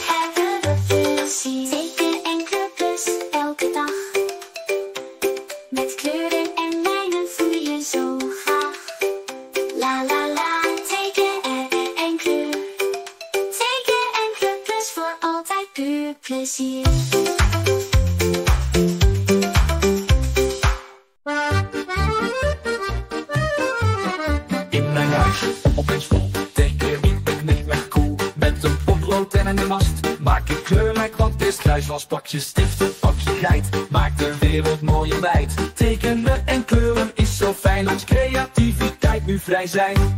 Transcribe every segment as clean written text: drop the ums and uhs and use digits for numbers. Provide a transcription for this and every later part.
hebben we plezier. Teken en clubjes elke dag. Met kleuren en lijnen voel je zo graag. La la la, teken en kleur. Teken en clubjes voor altijd puur plezier. In mijn huis, opeens vol tekening, ben ik weg cool. Met een potlood en een mast, maak ik kleurrijk, want het is grijs. Als pakje stift, pakje geit, maak de wereld mooi en wijd. Tekenen en kleuren is zo fijn, laat creativiteit nu vrij zijn.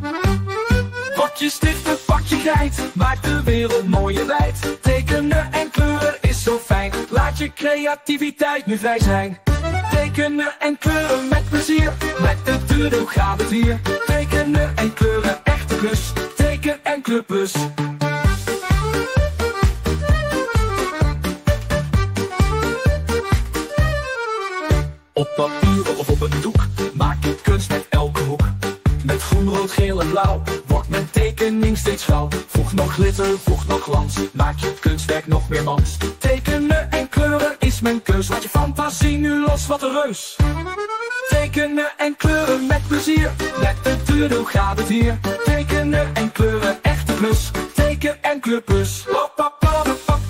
Pakje stift, pakje geit, maak de wereld mooi en wijd. Tekenen en kleuren is zo fijn, laat je creativiteit nu vrij zijn. Tekenen en kleuren met plezier, met de deur gaat het hier. Tekenen en kleuren, echte klus, teken en clubus. Op papier of op een doek, maak ik kunst met elke hoek. Met groen, rood, geel en blauw, wordt mijn tekening steeds gauw. Voeg nog glitter, voeg nog glans, maak je kunstwerk nog meer mans. Tekenen en kleuren is mijn keus, laat je fantasie nu los, wat een reus. Tekenen en kleuren met plezier, met de deur, hoe gaat het hier? Tekenen en kleuren, echte plus, teken en clubus. Hop, hop, hop, hop.